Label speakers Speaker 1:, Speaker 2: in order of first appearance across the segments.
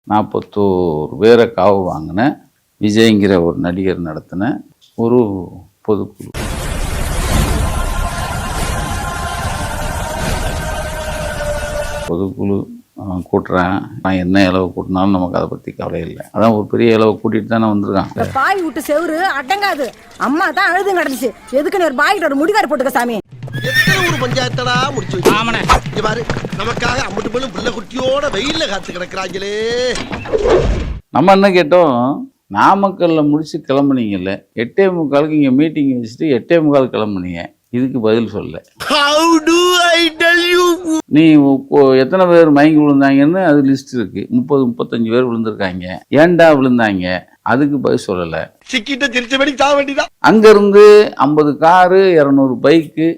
Speaker 1: 41 பேரை காவு வாங்கின விஜய்ங்கிற ஒரு நடிகர் நடத்தின ஒரு பொதுக்குழு. பொதுக்குழு கூட்டுறேன், நான் என்ன இளவு கூட்டினாலும் நமக்கு அதை பற்றி கவலை இல்லை. அதான் ஒரு பெரிய இளவு கூட்டிட்டு தானே வந்திருக்காங்க.
Speaker 2: பாய் விட்டு செவரு அடங்காது, அம்மா தான் அழுது கிடந்துச்சு, எதுக்கு ஒரு பாய்கிட்ட ஒரு முடிவாரி போட்டுக்க சாமி.
Speaker 3: ஒரு பஞ்சாயத்தடா முடிச்சு வச்சு நமக்காக அம்மட்டு போலும் பிள்ளை குட்டியோட வெயில்ல காத்து கிடக்குறாங்களே.
Speaker 1: நம்ம என்ன கேட்டோம், நாமக்கல்ல முடிச்சு கிளம்புனீங்கல்ல, 8:45 இங்கே மீட்டிங் வச்சுட்டு 8:45 கிளம்புனீங்க, இதுக்கு பதில் சொல்ல. நீ எத்தனை பேர் மயங்கி விழுந்தாங்கன்னு அது லிஸ்ட் இருக்கு, 30-35 பேர் விழுந்திருக்காங்க. ஏன்டா விழுந்தாங்க, அதுக்கு பதில் சொல்லல.
Speaker 3: சிக்கிட்ட திருச்சபடி சாக வேண்டியதான்.
Speaker 1: அங்க இருந்து 50 காரு 200 பைக்கு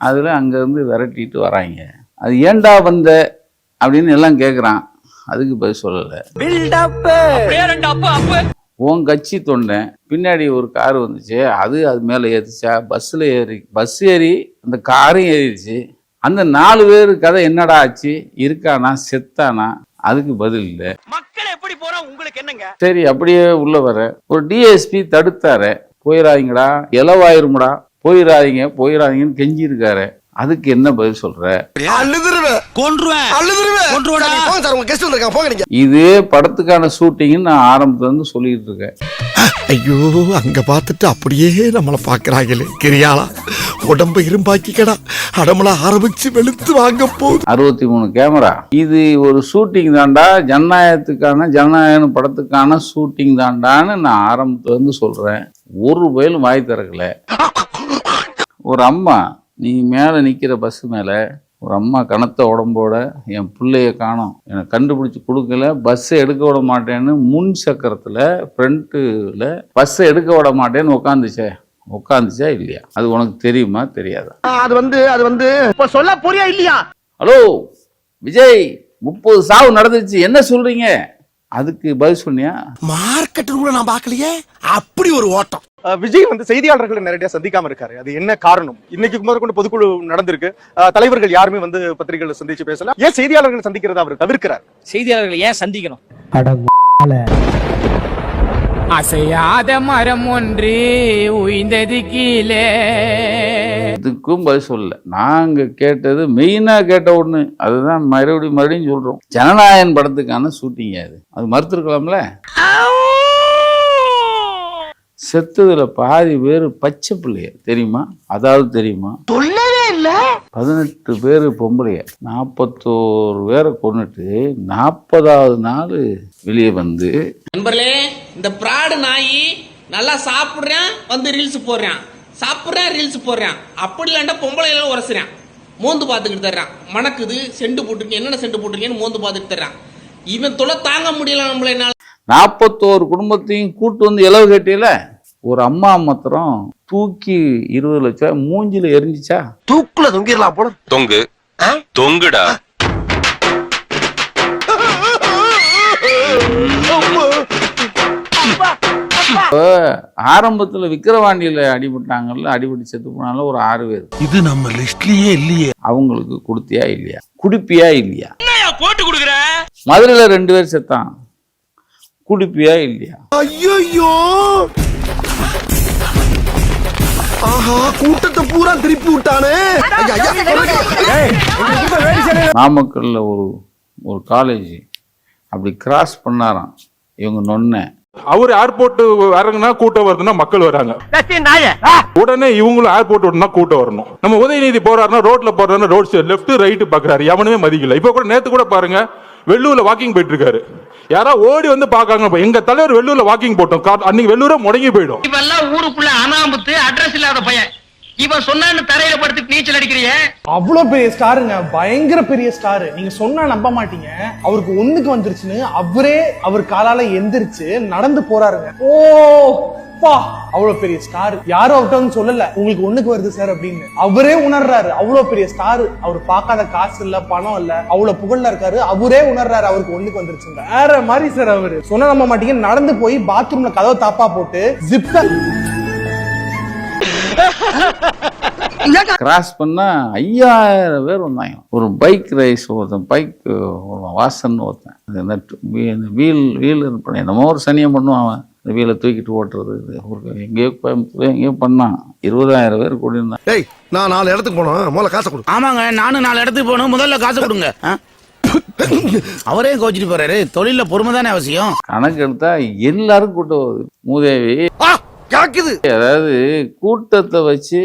Speaker 1: அதுல அங்க இருந்து விரட்டிட்டு வராங்க. அது ஏன்டா வந்த அப்படின்னு எல்லாம் கேக்குறான், அதுக்கு பதில் சொல்லல. உன் கட்சி தொண்டன் பின்னாடி ஒரு கார் வந்துச்சு, அது மேல ஏறிச்சா, பஸ் ஏறி அந்த காரும் ஏறிடுச்சு. அந்த 4 பேர் கதை என்னடா ஆச்சு, இருக்கானா செத்தானா, அதுக்கு பதில் இல்லை.
Speaker 3: மக்கள் எப்படி போறா உங்களுக்கு என்னங்க? சரி, அப்படியே உள்ள வர ஒரு டிஎஸ்பி தடுத்தாரு, போயிடாதீங்கடா இலவாயிருமுடா, போயிடாதீங்கன்னு கெஞ்சி இருக்காரு, அதுக்கு என்ன பதில் சொல்ற? இது படத்துக்கான ஷூட்டிங் நான் ஆரம்பத்துல இருந்து சொல்லிட்டு இருக்கேன்.
Speaker 4: ஐயோ, அங்க பார்த்துட்டு அப்படியே நம்மளை பாக்குறாங்களே, கிரியாளா உடம்பு இரும்பாக்கிக்கடா, அடமலா ஆரம்பிச்சு வெளுத்து வாங்க போகுது.
Speaker 1: 63 கேமரா, இது ஒரு ஷூட்டிங் தாண்டா, ஜனநாயகம் படத்துக்கான ஷூட்டிங் தாண்டான்னு நான் ஆரம்பத்துல இருந்து சொல்றேன். ஒரு வயலும் வாய் திறக்கல. ஒரு அம்மா, நீ மேல நிக்கிற பஸ் மேல ஒரு அம்மா கனத்த உடம்போட, என் பிள்ளைய காணோம், எனக்கு கண்டுபிடிச்சு கொடுக்கல, பஸ்ஸை எடுக்க விட மாட்டேன்னு முன் சக்கரத்துல ஃப்ரண்ட்டுல பஸ்ஸை எடுக்க விட மாட்டேன்னு உட்காந்துச்சா இல்லையா? அது உனக்கு தெரியுமா தெரியாதா?
Speaker 3: அது வந்து இப்ப சொல்ல புரியா இல்லையா?
Speaker 1: ஹலோ விஜய், 30 சாவு நடந்துச்சு, என்ன சொல்றீங்க? அதுக்கு பதில் சொன்னியா?
Speaker 4: மார்க்கெட் கூட நான் பார்க்கலையே, அப்படி ஒரு ஓட்டம்.
Speaker 5: விஜய் வந்து செய்தியாளர்களை நேரடியா சந்திக்காம இருக்காரு, அது என்ன காரணம்? இன்னைக்கு முதற்கொண்டு பொதுக்குழு நடந்திருக்கு, தலைவர்கள் யாருமே வந்து பத்திரிகைகளை சந்திச்சு பேசல, ஏன் செய்தியாளர்கள் சந்திக்கிறத அவர் தவிர்க்கிறார்?
Speaker 6: செய்தியாளர்கள் ஏன் சந்திக்கணும்? அசையாத மரம் ஒன்று உய்ந்தது கீழே.
Speaker 1: இதுக்கும் பதில் சொல்ல. நாங்க கேட்டது மெயினா கேட்ட ஒண்ணு, அதுதான் மறுபடியும் சொல்றோம். ஜனநாயகன் படத்துக்கான ஷூட்டிங் அது மறுத்திருக்கலாம்ல. செத்ததுல பாதி பேரு பச்சை பிள்ளைய, தெரியுமா? அதாவது தெரியுமா?
Speaker 3: சொல்லவே இல்ல.
Speaker 1: 18 பேரு பொம்பளைய, 41 பேரை கொன்னுட்டு 40வது நாள் வெளியே வந்து,
Speaker 7: நண்பர்களே, இந்த பிராடு நாயி நல்லா சாப்பிடுறேன் வந்து ரீல்ஸ் போடுறான், சாப்பிடுறேன் ரீல்ஸ் போடுறான், அப்படி இல்லாண்டா பொம்பளை எல்லாம் உரசுறான், மோந்து பார்த்துக்கிட்டு தர்றான், மணக்குது, செண்டு போட்டுருக்கேன், என்னென்ன செண்டு போட்டிருக்கேன்னு மோந்து பார்த்துட்டு தர்றான். இவன் தொலை தாங்க முடியல நம்மள.
Speaker 1: 41 குடும்பத்தையும் கூட்டு வந்து இலவு கேட்டியல. ஒரு அம்மா மாத்திரம் தூக்கி 20 லட்சம் மூஞ்சில எரிஞ்சிச்சா?
Speaker 3: தூக்குல தொங்கிடலாம் போல.
Speaker 8: தொங்குடா.
Speaker 1: ஆரம்பத்துல விக்கிரவாண்டியில அடிபட்டாங்கல்ல, அடிபட்டு செத்து போனால ஒரு 6 பேர்.
Speaker 4: இது நம்ம லிஸ்ட்லயே இல்லையே.
Speaker 1: அவங்களுக்கு கொடுத்தியா இல்லையா? குடிப்பியா இல்லையா?
Speaker 7: போட்டு கொடுக்குற.
Speaker 1: மதுரையில 2 பேர் செத்தான், குடிப்பியா இல்லையா?
Speaker 4: ஐயோ, ஆஹா, கூட்டத்தை பூரா திருப்பி விட்டானே.
Speaker 1: நாமக்கல்ல ஒரு காலேஜ் அப்படி கிராஸ் பண்ணாராம் இவங்க நொன்ன.
Speaker 9: அவர் ஏர்போர்ட் வரங்கன்னா கூட்டம் வருதுன்னா மக்கள் வராங்க, உடனே இவங்களும் ஏர்போர்ட் வரணும்னா கூட்டம் வரணும். நம்ம உதயநிதி போறாருன்னா ரோட்ல போறாருன்னா ரோட் லெஃப்ட் ரைட் பாக்குறாரு, எவனுமே மதிக்கல. இப்ப கூட நேத்து கூட பாருங்க, வெள்ளூர்ல வாக்கிங் போயிட்டு இருக்காரு, யாரா ஓடி வந்து பாக்காங்க, எங்க தலைவர் வெள்ளூர்ல வாக்கிங் போட்டோம், அன்னைக்கு வெள்ளூர முடங்கி போயிடும்.
Speaker 7: இவெல்லாம் ஊருக்குள்ள அனாமத்து அட்ரஸ் இல்லாத பையன், இவன் சொன்னான்னு தரையில படுத்து நீச்சல் அடிக்கிறிய.
Speaker 5: அவ்வளவு பெரிய ஸ்டாருங்க, பயங்கர பெரிய ஸ்டாரு. நீங்க சொன்னா நம்ப மாட்டீங்க, அவருக்கு ஒண்ணுக்கு வந்துருச்சுன்னு அவர் காலால எந்திரிச்சு நடந்து போறாருங்க. அவ்வளவு பெரிய ஸ்டார். யாரும் அவர்கிட்ட சொல்லல உங்களுக்கு ஒண்ணுக்கு வருது சார் அப்படின்னு, அவரே உணர்றாரு. அவ்வளவு பெரிய ஸ்டார், அவர் பார்க்காத காசு இல்ல, பணம் இல்ல, அவ்வளவு புகழ்ல இருக்காரு. அவரே உணர்றாரு அவருக்கு ஒண்ணுக்கு வந்துருச்சு. வேற மாதிரி சார் அவரு. சொன்ன நம்ப மாட்டீங்க, நடந்து போய் பாத்ரூம்ல கதவை தாப்பா போட்டு ஜிப்ப
Speaker 1: கிராஸ் பண்ணா 5000 பேர் வந்தாங்க. ஒரு பைக் ரைஸ் ஒருத்தன், பைக் வாசன் ஒருத்தன், வீல் என்னமோ ஒரு சனியம் பண்ணுவான் அவன், இந்த வீலை தூக்கிட்டு ஓட்டுறது. எங்கேயோ எங்கேயோ பண்ணான். 20,000 பேர் கூடியிருந்தான்.
Speaker 4: டேய், நான் 4 இடத்துக்கு போனோம், முதல்ல காசை கொடு.
Speaker 6: ஆமாங்க, நானும் 4 இடத்துக்கு போகணும், முதல்ல காசு கொடுங்க. அவரே கோச்சிட்டு போறாரு. தொழில பொறுமை தானே அவசியம்.
Speaker 1: கணக்கு எடுத்தா எல்லாரும் கூட்டம் வருது. மூதேவி
Speaker 4: கேக்குது.
Speaker 1: அதாவது கூட்டத்தை வச்சு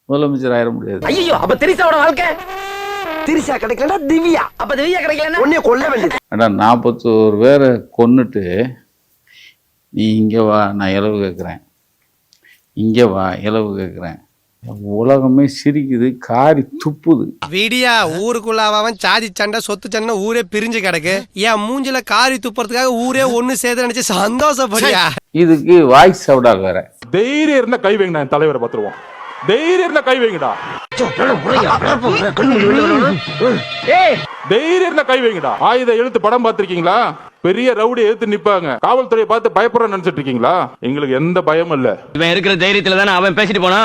Speaker 1: முதலமைச்சர் ஆயிட முடியாது.
Speaker 6: ஐயோ, அப்ப திரிசாவோட வாழ்க்கை
Speaker 4: திரிசா கிடைக்கலன்னா திவ்யா,
Speaker 6: அப்ப திவ்யா கிடைக்கலன்னா
Speaker 4: உன்னைய கொல்ல வேண்டியது.
Speaker 1: 41 பேரை கொன்னுட்டு நீ இங்க வா, நான் இலவு கேட்குறேன், இங்க வா இலவு கேட்குறேன். உலகமே சிரிக்குது, காரி துப்புது.
Speaker 10: விடியா ஊருக்குள்ள அவன் சாதி சண்டை சொத்து சண்டை ஊரே பிரிஞ்சு கிடக்கு. என் மூஞ்சில காரி துப்புறதுக்காக ஊரே ஒண்ணு சேர்த்து நினைச்சு சந்தோஷப்படியா.
Speaker 1: இதுக்கு வாய்ஸ் சவுடா வேற.
Speaker 9: தைரியம் இருந்தா கை வைங்கடா, என் தலைவரை பார்த்துருவோம். தைரியம் இருந்தா கை வைங்கடா, தைரியம் இருந்தா கை வைங்கடா. ஆயுத எழுத்து படம் பார்த்திருக்கீங்களா? பெரிய ரவுடி எழுத்து நிப்பாங்க, காவல்துறையை பார்த்து பயப்படுற நினைச்சிட்டு இருக்கீங்களா? எங்களுக்கு எந்த பயமும் இல்ல.
Speaker 6: இவன் இருக்கிற தைரியத்துல தானே அவன் பேசிட்டு போனா.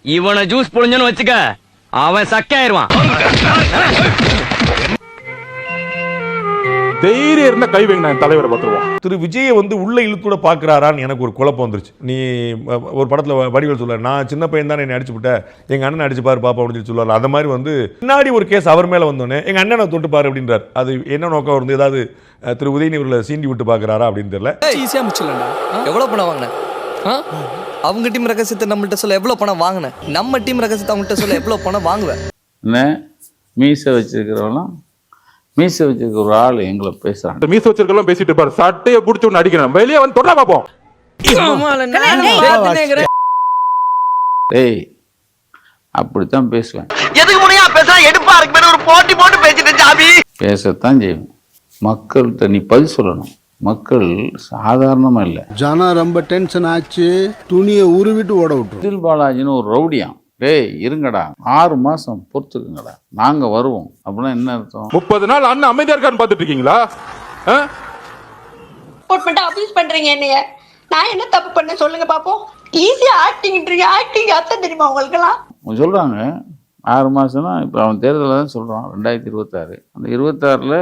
Speaker 6: இவனை ஜூஸ் புழிஞ்சன்னு வச்சுக்க, அவன் சக்கையாயிருவான்.
Speaker 9: தைரியம் இருந்தா கை வைங்கடா, என் தலைவரை பார்த்துருவோம்.
Speaker 11: திரு விஜயை வந்து உள்ள இழுத்துட பாக்குறாரான்னு எனக்கு ஒரு குழப்பம் வந்துருச்சு. நீ ஒரு படத்துல வடிவேல் சொல்ல, நான் சின்ன பையன் தான் என்னை அடிச்சு விட்டேன், எங்க அண்ணன் அடிச்சு பாரு பாப்பா அப்படின்னு சொல்லுவார். அந்த மாதிரி வந்து பின்னாடி ஒரு கேஸ் அவர் மேல வந்தோடனே எங்க அண்ணனை தொட்டு பாரு அப்படின்றார். அது என்ன நோக்கம் வந்து ஏதாவது திரு உதயநிதி அவர்களை சீண்டி விட்டு பாக்குறாரா அப்படின்னு தெரியல.
Speaker 10: ஈஸியா முடிச்சிடலாம்டா. எவ்வளவு பணம் வாங்கினேன்? அவங்க டீம் ரகசியத்தை நம்மள்ட்ட சொல்ல எவ்வளவு பணம் வாங்கினேன்? நம்ம டீம் ரகசியத்தை அவங்கள்ட்ட சொல்ல எவ்வளவு பணம் வாங்குவேன்?
Speaker 1: என்ன மீசை வச்சிருக்கிறவெல்லாம், மீசை வச்சிருக்க ஒரு ஆள் எங்களை பேசுறாங்க.
Speaker 9: மீசை வச்சிருக்கலாம் பேசிட்டு இருப்பாரு, சட்டையை பிடிச்சி ஒன்று அடிக்கிறேன், வெளியே வந்து தொடர பார்ப்போம்.
Speaker 1: டேய், அப்படித்தான் பேசுவேன்.
Speaker 4: எதுக்கு முறையா பேச எடுப்பா இருக்கு, ஒரு போட்டி போட்டு பேசிட்டு ஜாபி
Speaker 1: பேசத்தான் செய்வேன். மக்கள்கிட்ட நீ பதில் சொல்லணும். மக்கள் சாதாரணமா இல்ல.
Speaker 12: ஜனம் ரொம்ப டென்ஷன் ஆச்சு, துணியை உருவிட்டு ஓட விட்டு.
Speaker 1: செந்தில் பாலாஜின்னு ஒரு ரவுடியான். டேய் இருங்கடா, 6 மாசம் பொறுத்துக்குங்கடா, நாங்க வருவோம். அப்படின்னா என்ன அர்த்தம்?
Speaker 9: 30 நாள் அண்ணன் அமைதியா இருக்கான்னு பாத்துட்டு இருக்கீங்களா?
Speaker 2: அபியூஸ் பண்றீங்க என்னைய. நான் என்ன தப்பு பண்ண சொல்லுங்க பாப்போம். ஈஸியா ஆக்டிங்ன்றீங்க, ஆக்டிங் அர்த்தம் தெரியுமா உங்களுக்கு எல்லாம்?
Speaker 1: அவங்க சொல்றாங்க 6 மாசம்னா, இப்ப அவன் தேர்தலில் தான் சொல்றான் 2026. அந்த 26ல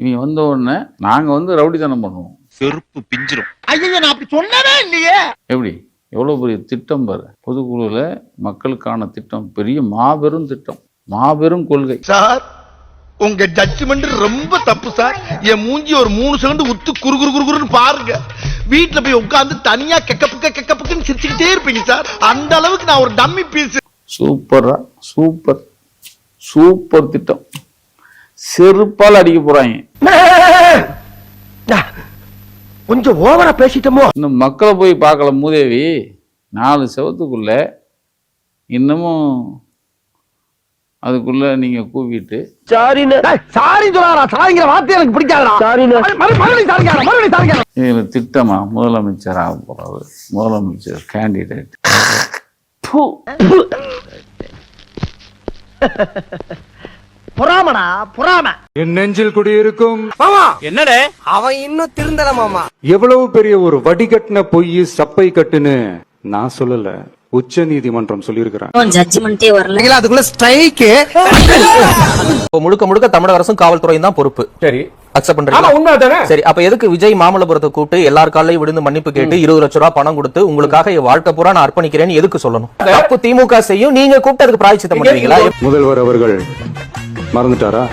Speaker 1: இவங்க வந்த உடனே நாங்க வந்து ரவுடித்தனம் பண்ணுவோம்.
Speaker 8: செருப்பு பிஞ்சிரும்.
Speaker 4: ஐயோ, நான் அப்படி சொன்னவே இல்லையே.
Speaker 1: எப்படி எவ்வளவு பெரிய திட்டம் பாரு. பொதுக்குழுல மக்களுக்கான திட்டம், பெரிய மாபெரும் திட்டம், மாபெரும் கொள்கை.
Speaker 4: சார், உங்க ஜட்ஜ்மெண்ட் ரொம்ப தப்பு சார். என் மூஞ்சி ஒரு 3 செகண்ட் உத்து குறு குறு குறு குறுன்னு பாருங்க. வீட்டுல போய் உட்கார்ந்து தனியா கெக்கப்புன்னு சிரிச்சுக்கிட்டே இருப்பீங்க சார். அந்த அளவுக்கு நான் ஒரு டம்மி பீஸ்.
Speaker 1: சூப்பரா, சூப்பர் சூப்பர் திட்டம். செருப்பால் அடிக்க போறாங்க.
Speaker 4: கொஞ்சம் ஓவரா பேசிட்டோமோ.
Speaker 1: இன்னும் மக்களை போய் பார்க்கல மூதேவி. 4 செவத்துக்குள்ள இன்னமும் அதுக்குள்ள நீங்க கூவிட்டு இதுல திட்டமா முதலமைச்சர் ஆக போறாரு, முதலமைச்சர் கேண்டிடேட்.
Speaker 4: பொறாமடா பொறாம.
Speaker 5: என் நெஞ்சில் குடியிருக்கும்
Speaker 6: என்னடே
Speaker 10: அவன் இன்னும் திருந்தல மாமா.
Speaker 5: எவ்வளவு பெரிய ஒரு வடிகட்டின பொய் சப்பை கட்டுன்னு நான் சொல்லல, உச்ச நீதிமன்றம் சொல்லியிருக்கிறாங்க.
Speaker 2: ஜட்ஜ்மெண்டே வரல.
Speaker 10: அதுக்குள்ள ஸ்ட்ரைக்.
Speaker 6: முழுக்க முழுக்க தமிழக அரசும் காவல்துறையும் தான் பொறுப்பு. சரி, அக்செப்ட் பண்றீங்களா? சரி, அப்ப எதுக்கு விஜய் மாமல்லபுரத்தை கூட்டு எல்லார் காலையும் விழுந்து மன்னிப்பு கேட்டு 20 லட்சம் ரூபாய் பணம் கொடுத்து உங்களுக்காக என் வாழ்க்கை பூரா நான் அர்ப்பணிக்கிறேன்னு எதுக்கு சொல்லணும்? தப்பு திமுக செய்யும், நீங்க கூப்பிட்டு அதுக்கு பிராயச்சித்தம் பண்ணுவீங்களா?
Speaker 5: முதல்வர் அவர்கள் மறந்துட்டாரா?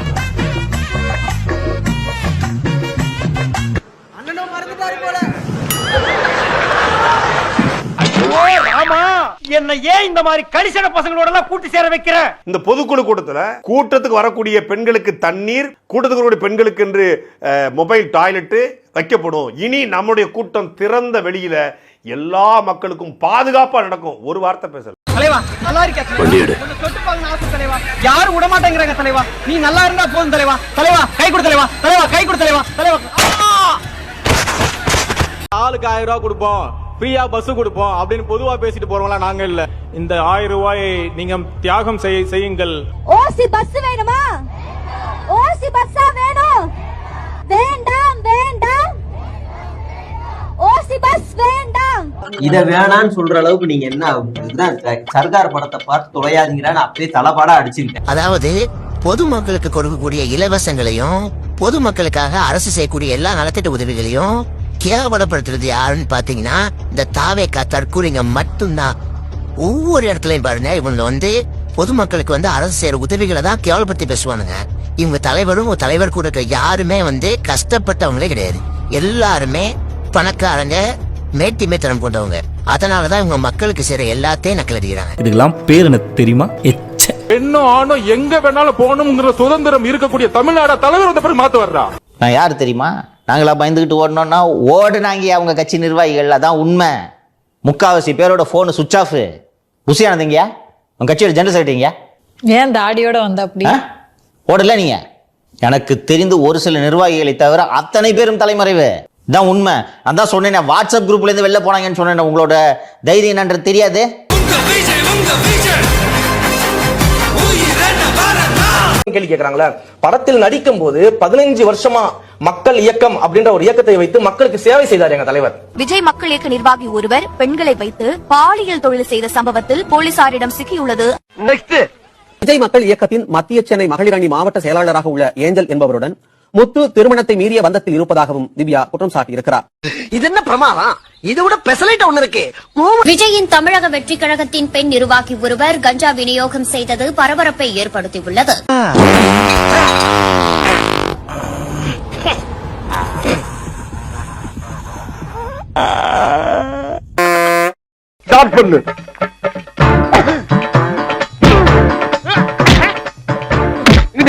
Speaker 6: என்ன ஏன் இந்த மாதிரி கடிசன பசங்களோட எல்லாம் கூட்டி சேர வைக்கிற?
Speaker 11: இந்த பொதுக்குழு கூட்டத்துக்கு வரக்கூடிய பெண்களுக்கு தண்ணீர், கூட்டத்துக்கு வரக்கூடிய பெண்களுக்கு என்று மொபைல் டாய்லெட் வைக்கப்படும். இனி நம்முடைய கூட்டம் திறந்த வெளியில எல்லா மக்களுக்கும் பாதுகாப்பா நடக்கும். ஒரு வார்த்தை பேசல.
Speaker 6: தலைவா, நல்லா இருக்க தலைவா. யாரும் விட மாட்டேங்கிறாங்க தலைவா. நீ நல்லா இருந்தா போதும் தலைவா. தலைவா கை கொடு தலைவா. தலைவா கை கொடு தலைவா. தலைவா
Speaker 5: ஆளுக்கு 1000 ரூபாய் கொடுப்போம், ஃப்ரீயா பஸ் கொடுப்போம் அப்படின்னு பொதுவா பேசிட்டு போறவங்களா நாங்க இல்ல. இந்த 1000 ரூபாயை நீங்க தியாகம் செய்யுங்கள்.
Speaker 2: ஓசி பஸ் வேணுமா? ஓசி பஸ்ஸா வேணும்? வேண்டாம் வேண்டாம். ஓசி
Speaker 13: இத வேணான்னு சொல்ற அளவுக்கு நீங்க என்ன இதுதான் சர்க்கார் படத்தை பார்த்து தொலையாதீங்கன்னு அப்படியே தலபாடா அடிச்சுக்கிட்டேன்.
Speaker 14: அதாவது பொதுமக்களுக்கு கொடுக்கக்கூடிய இலவசங்களையும் பொதுமக்களுக்காக அரசு செய்யக்கூடிய எல்லா நலத்திட்ட உதவிகளையும் கேவலப்படுத்துறது யாருன்னு பாத்தீங்கன்னா இந்த தாவேக்கா தற்கூறிங்க மட்டும்தான். ஒவ்வொரு இடத்துலயும் பாருங்க, இவங்க வந்து பொதுமக்களுக்கு வந்து அரசு செய்யற உதவிகளை தான் கேவலப்படுத்தி பேசுவானுங்க. இவங்க தலைவரும் தலைவர் கூட இருக்க யாருமே வந்து கஷ்டப்பட்டவங்களே கிடையாது. எல்லாருமே பணக்காரங்க, மேட்டிமே தரம் கொண்டவங்க. அதனாலதான் இவங்க மக்களுக்கு செய்யற எல்லாத்தையும் நக்கல் அடிக்கிறாங்க.
Speaker 6: இதுக்கெல்லாம் பேர் எனக்கு தெரியுமா?
Speaker 9: பெண்ணும் ஆணும் எங்க வேணாலும் போகணுங்கிற சுதந்திரம் இருக்கக்கூடிய தமிழ்நாடு தலைவர் வந்த பிறகு மாத்து வர்றா.
Speaker 14: நான் யாரு தெரியுமா? நாங்களா பயந்துகிட்டு ஓடணும்னா ஓடுனாங்க அவங்க கட்சி நிர்வாகிகள். அதான் உண்மை. முக்காவாசி பேரோட போன் சுவிட்ச் ஆஃப். புசியானதுங்க உங்க கட்சியோட ஜெனரல் செக்ரட்டரிங்க.
Speaker 2: ஏன் தாடியோட வந்த அப்படி
Speaker 14: ஓடல நீங்க? எனக்கு தெரிந்து ஒரு சில நிர்வாகிகளை தவிர அத்தனை பேரும் தலைமறைவு. தான் உண்மை. அதான் சொன்னேன், வாட்ஸ்அப் குரூப்ல இருந்து வெளில போனாங்கன்னு சொன்னேன். உங்களோட தைரியம் என்னன்றது தெரியாது.
Speaker 6: கேள்வி கேக்குறாங்களா? படத்தில் நடிக்கும் போது 15 வருஷமா மக்கள் இயக்கம் அப்படின்ற ஒரு இயக்கத்தை வைத்து மக்களுக்கு சேவை செய்தார் எங்க தலைவர்.
Speaker 2: விஜய் மக்கள் இயக்க நிர்வாகி ஒருவர் பெண்களை வைத்து பாலியல் தொழில் செய்த சம்பவத்தில் போலீசாரிடம் சிக்கியுள்ளது.
Speaker 13: விஜய் மக்கள் இயக்கத்தின் மத்திய சென்னை மகளிர் அணி மாவட்ட செயலாளராக உள்ள ஏஞ்சல் என்பவருடன் முத்து திருமணத்தை மீறிய பந்தத்தில் இருப்பதாகவும் திவ்யா குற்றம் சாட்டியிருக்கிறார்.
Speaker 14: இது என்ன பிரமாதம்? இதை விட பெசலைட் ஒண்ணு இருக்கு.
Speaker 2: விஜயின் தமிழக வெற்றி கழகத்தின் பெண் நிர்வாகி ஒருவர் கஞ்சா விநியோகம் செய்தது பரபரப்பை ஏற்படுத்தியுள்ளது.
Speaker 4: ஸ்டார்ட் பண்ணு.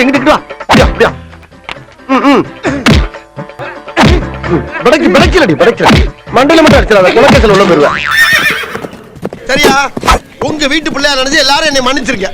Speaker 4: இங்கிட்டு வா. அப்படியா மண்டல மட்டும் அடிச்சிடாத, குலக்கேசல் உள்ள போயிருவேன். சரியா? உங்க வீட்டு பிள்ளையா நினைச்சு எல்லாரும் என்னை மன்னிச்சிருக்க.